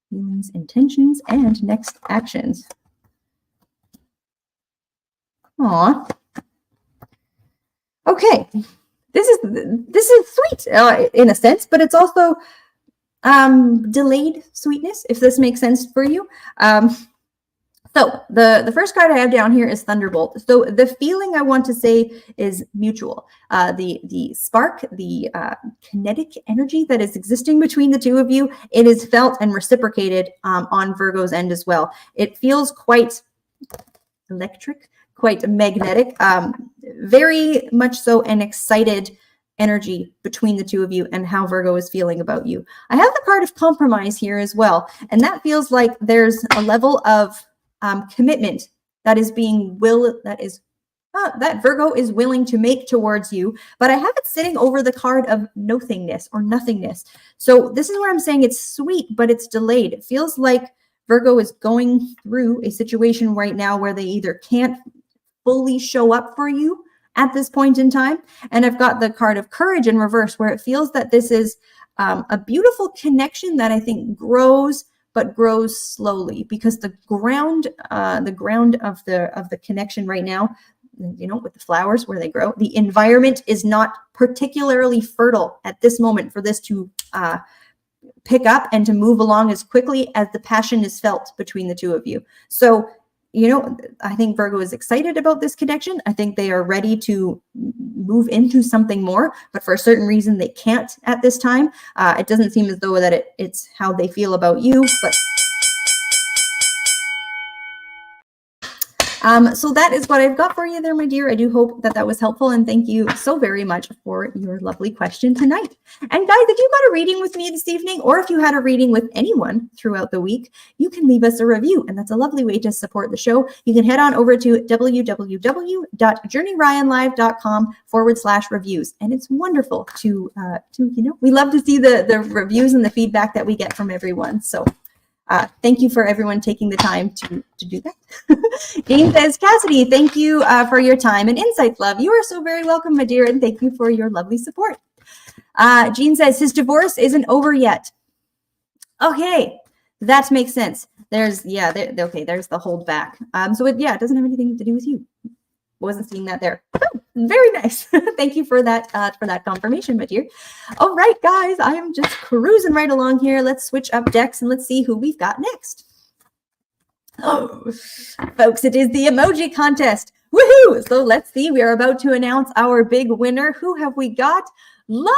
Feelings, intentions, and next actions. Aw. Okay. This is sweet in a sense, but it's also delayed sweetness, if this makes sense for you. So the first card I have down here is Thunderbolt. So the feeling I want to say is mutual. The spark, the kinetic energy that is existing between the two of you, it is felt and reciprocated on Virgo's end as well. It feels quite electric, quite magnetic, very much so an excited energy between the two of you and how Virgo is feeling about you. I have the card of compromise here as well, and that feels like there's a level of commitment that is being that Virgo is willing to make towards you, but I have it sitting over the card of nothingness or nothingness. So this is where I'm saying it's sweet, but it's delayed. It feels like Virgo is going through a situation right now where they either can't fully show up for you at this point in time. And I've got the card of courage in reverse, where it feels that this is a beautiful connection that I think grows, but grows slowly, because the ground of the connection right now, you know, with the flowers where they grow, the environment is not particularly fertile at this moment for this to pick up and to move along as quickly as the passion is felt between the two of you. So, you know, I think Virgo is excited about this connection. I think they are ready to move into something more, but for a certain reason they can't at this time. It doesn't seem as though that it's how they feel about you, but so that is what I've got for you there, my dear. I do hope that that was helpful, and thank you so very much for your lovely question tonight. And guys, if you got a reading with me this evening, or if you had a reading with anyone throughout the week, you can leave us a review, and that's a lovely way to support the show. You can head on over to www.journeyryanlive.com/reviews, and it's wonderful to you know, we love to see the reviews and the feedback that we get from everyone. So Thank you for everyone taking the time to do that. Jane says, Cassidy, thank you for your time and insights, love. You are so very welcome, my dear, and thank you for your lovely support. Jean says, his divorce isn't over yet. Okay, that makes sense. There's the hold back. So it doesn't have anything to do with you. Wasn't seeing that there. Very nice. Thank you for that confirmation, my dear. All right, guys, I am just cruising right along here. Let's switch up decks and let's see who we've got next. Oh, folks, it is the emoji contest. Woohoo! So let's see. We are about to announce our big winner. Who have we got? Love.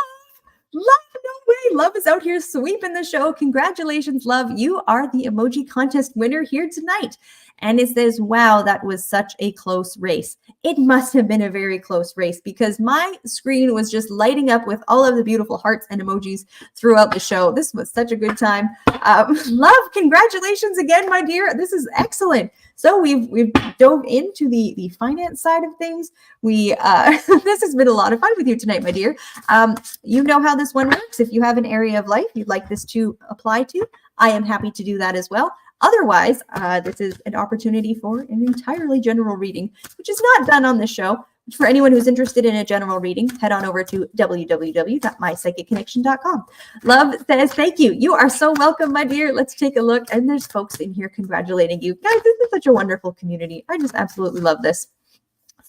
Love, no way. Love is out here sweeping the show. Congratulations, Love. You are the emoji contest winner here tonight. And it says, wow, that was such a close race. It must have been a very close race because my screen was just lighting up with all of the beautiful hearts and emojis throughout the show. This was such a good time. Love, congratulations again, my dear. This is excellent. So we've dove into the finance side of things. This has been a lot of fun with you tonight, my dear. You know how this one works. If you have an area of life you'd like this to apply to, I am happy to do that as well. Otherwise, this is an opportunity for an entirely general reading, which is not done on the show. For anyone who's interested in a general reading, head on over to www.mypsychicconnection.com. Love says, thank you. You are so welcome, my dear. Let's take a look. And there's folks in here congratulating you. Guys, this is such a wonderful community. I just absolutely love this.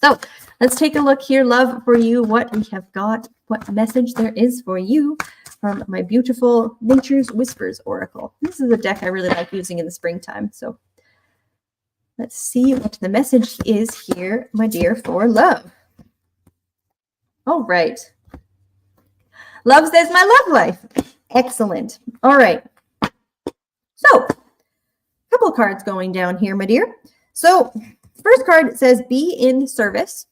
So let's take a look here, Love, for you, what we have got, what message there is for you from my beautiful Nature's Whispers Oracle. This is a deck I really like using in the springtime. So let's see what the message is here, my dear, for Love. All right. Love says, my love life. Excellent. All right. So a couple cards going down here, my dear. So first card says, be in service.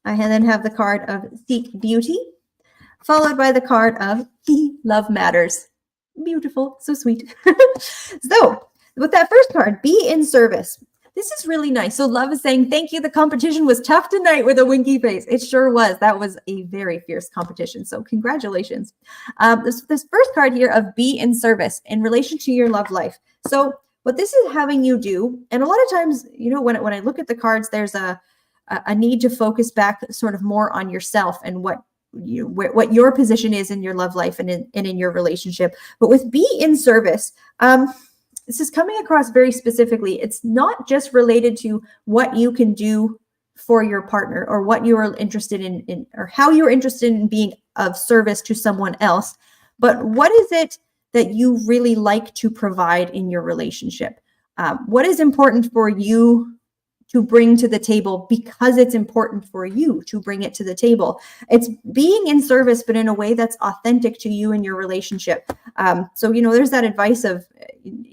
I then have the card of seek beauty, followed by the card of love matters. Beautiful, so sweet. So with that first card, be in service. This is really nice. So Love is saying, thank you. The competition was tough tonight with a winky face. It sure was. That was a very fierce competition. So congratulations. This first card here of be in service in relation to your love life. So what this is having you do, and a lot of times, you know, when I look at the cards, there's a need to focus back sort of more on yourself and what your position is in your love life and in your relationship. But with be in service, this is coming across very specifically. It's not just related to what you can do for your partner or what you are interested in or how you're interested in being of service to someone else, but what is it that you really like to provide in your relationship? What is important for you to bring to the table because it's important for you to bring it to the table? It's being in service, but in a way that's authentic to you and your relationship. So, you know, there's that advice of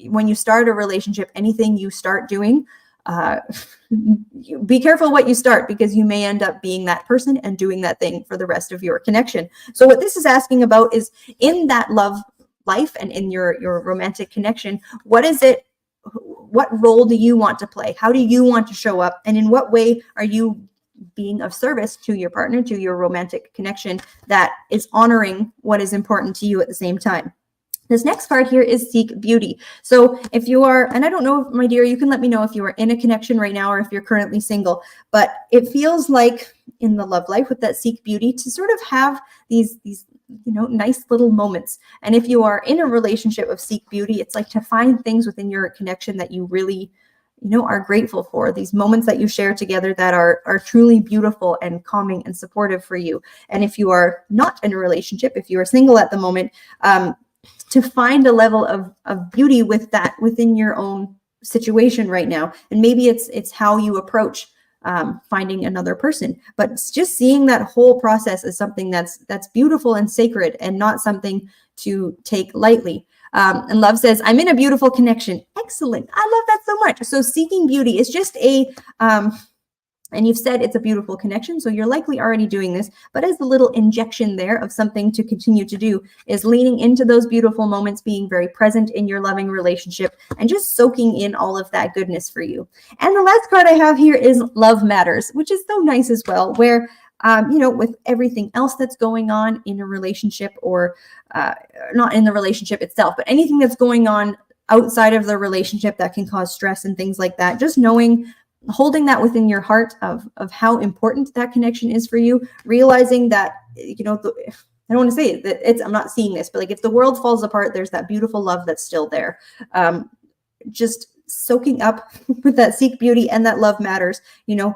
when you start a relationship, anything you start doing, be careful what you start because you may end up being that person and doing that thing for the rest of your connection. So what this is asking about is in that love life and in your romantic connection, what is it? What role do you want to play? How do you want to show up? And in what way are you being of service to your partner, to your romantic connection that is honoring what is important to you at the same time? This next card here is seek beauty. So if you are, and I don't know, my dear, you can let me know if you are in a connection right now or if you're currently single, but it feels like in the love life with that seek beauty to sort of have these nice little moments. And if you are in a relationship of seek beauty, it's like to find things within your connection that you really, are grateful for, these moments that you share together that are truly beautiful and calming and supportive for you. And if you are not in a relationship, if you are single at the moment, to find a level of beauty with that within your own situation right now. And maybe it's how you approach finding another person, but just seeing that whole process as something that's beautiful and sacred and not something to take lightly. And Love says, I'm in a beautiful connection. Excellent. I love that so much. So seeking beauty is just and you've said it's a beautiful connection, so you're likely already doing this, but as a little injection there of something to continue to do is leaning into those beautiful moments, being very present in your loving relationship and just soaking in all of that goodness for you. And the last card I have here is Love Matters, which is so nice as well, where with everything else that's going on in a relationship or not in the relationship itself, but anything that's going on outside of the relationship that can cause stress and things like that. Just knowing, holding that within your heart of how important that connection is for you, realizing that, you know, I don't want to say that I'm not seeing this, but like if the world falls apart, there's that beautiful love that's still there. Just soaking up with that seek beauty and that love matters, you know,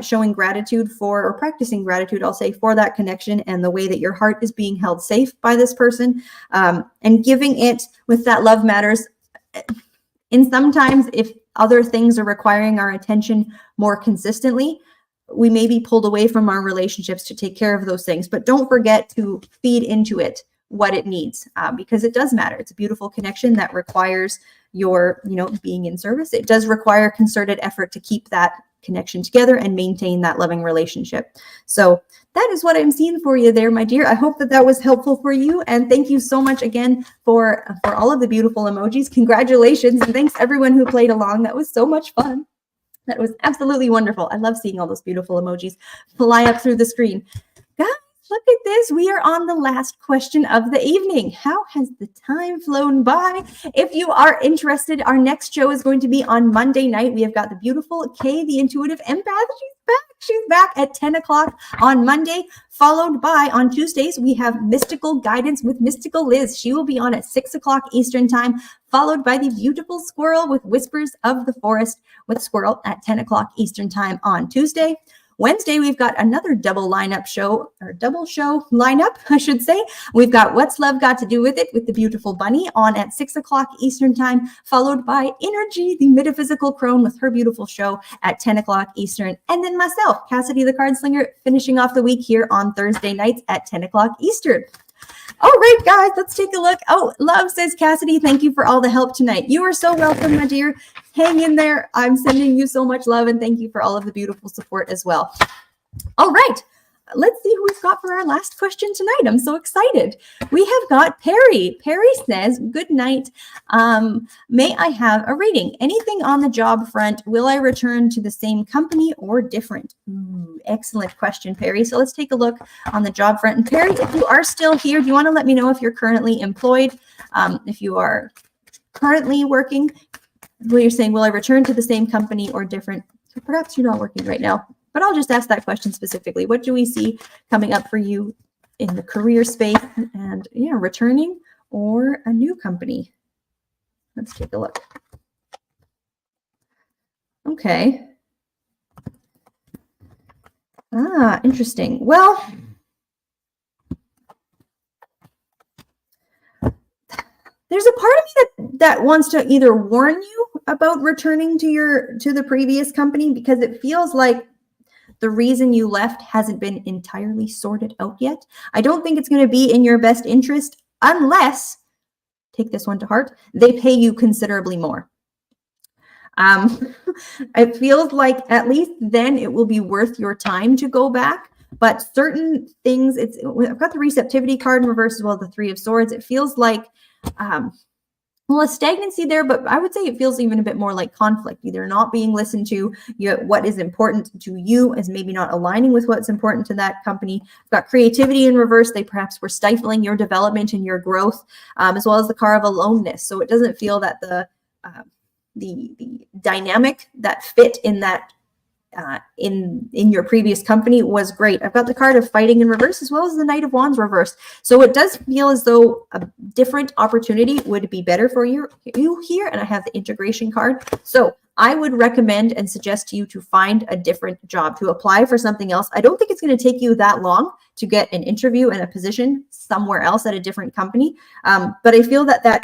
showing gratitude for, or practicing gratitude, I'll say, for that connection and the way that your heart is being held safe by this person, and giving it with that love matters. And sometimes if other things are requiring our attention more consistently, we may be pulled away from our relationships to take care of those things, but don't forget to feed into it what it needs, because it does matter. It's a beautiful connection that requires your, you know, being in service. It does require concerted effort to keep that connection together and maintain that loving relationship. So that is what I'm seeing for you there, my dear. I hope that that was helpful for you. And thank you so much again for all of the beautiful emojis. Congratulations. And thanks everyone who played along. That was so much fun. That was absolutely wonderful. I love seeing all those beautiful emojis fly up through the screen. Guys, look at this. We are on the last question of the evening. How has the time flown by? If you are interested, our next show is going to be on Monday night. We have got the beautiful Kay, the intuitive empath. She's back. She's back at 10 o'clock on Monday, followed by on Tuesdays, we have Mystical Guidance with Mystical Liz. She will be on at 6 o'clock Eastern time, followed by the beautiful Squirrel with Whispers of the Forest with Squirrel at 10 o'clock Eastern time on Tuesday. Wednesday, we've got another double show lineup, I should say. We've got What's Love Got to Do With It with the beautiful Bunny on at 6 o'clock Eastern time, followed by Energy, the metaphysical crone with her beautiful show at 10 o'clock Eastern. And then myself, Cassidy the Cardslinger, finishing off the week here on Thursday nights at 10 o'clock Eastern. All right, guys, let's take a look. Oh, Love says, Cassidy, thank you for all the help tonight. You are so welcome, my dear. Hang in there. I'm sending you so much love, and thank you for all of the beautiful support as well. All right, let's see who we've got for our last question tonight. I'm so excited. We have got Perry. Perry says, good night. May I have a reading? Anything on the job front? Will I return to the same company or different? Ooh, excellent question, Perry. So let's take a look on the job front. And Perry, if you are still here, do you want to let me know if you're currently employed? If you are currently working, well, you're saying, will I return to the same company or different? So perhaps you're not working right now. But I'll just ask that question specifically. What do we see coming up for you in the career space? And yeah, returning or a new company? Let's take a look. Okay. Interesting. Well, there's a part of me that wants to either warn you about returning to the previous company, because it feels like the reason you left hasn't been entirely sorted out yet. I don't think it's going to be in your best interest unless, take this one to heart, they pay you considerably more. It feels like at least then it will be worth your time to go back. But certain things, I've got the receptivity card in reverse as well, the Three of Swords. It feels like a stagnancy there, but I would say it feels even a bit more like conflict, either not being listened to, what is important to you is maybe not aligning with what's important to that company. We've got creativity in reverse. They perhaps were stifling your development and your growth, as well as the Car of Aloneness. So it doesn't feel that the dynamic that fit in that in your previous company was great. I've got the card of Fighting in reverse as well as the Knight of Wands reverse. So it does feel as though a different opportunity would be better for you here. And I have the integration card. So I would recommend and suggest to you to find a different job, to apply for something else. I don't think it's going to take you that long to get an interview and a position somewhere else at a different company. But I feel that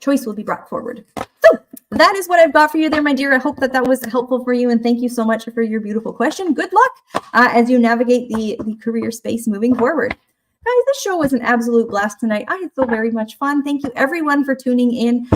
choice will be brought forward. So that is what I've got for you there, my dear. I hope that was helpful for you. And thank you so much for your beautiful question. Good luck as you navigate the career space moving forward. Guys, this show was an absolute blast tonight. I had so very much fun. Thank you everyone for tuning in.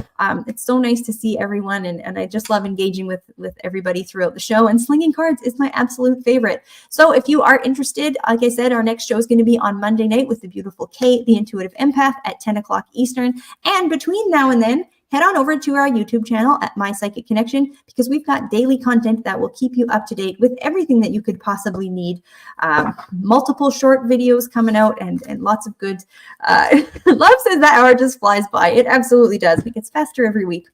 It's so nice to see everyone, and I just love engaging with everybody throughout the show. And slinging cards is my absolute favorite. So if you are interested, like I said, our next show is going to be on Monday night with the beautiful Kate, the intuitive empath, at 10 o'clock Eastern. And between now and then, head on over to our YouTube channel at My Psychic Connection, because we've got daily content that will keep you up to date with everything that you could possibly need. Multiple short videos coming out and lots of good. Love says that hour just flies by. It absolutely does. It gets faster every week.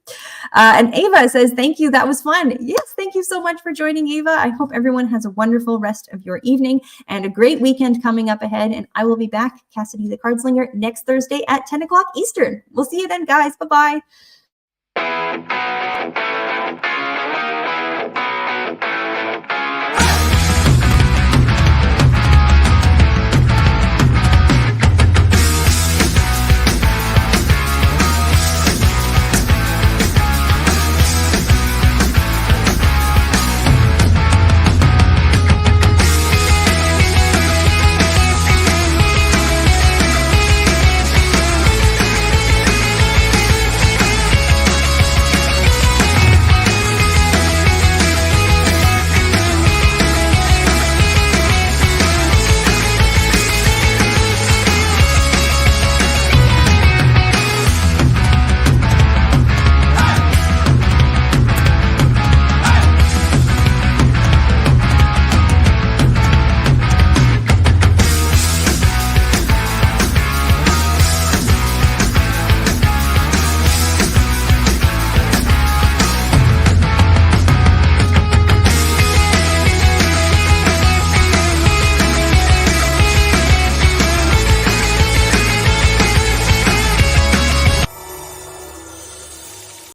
And Ava says, thank you. That was fun. Yes, thank you so much for joining, Ava. I hope everyone has a wonderful rest of your evening and a great weekend coming up ahead. And I will be back, Cassidy the Cardslinger, next Thursday at 10 o'clock Eastern. We'll see you then, guys. Bye-bye.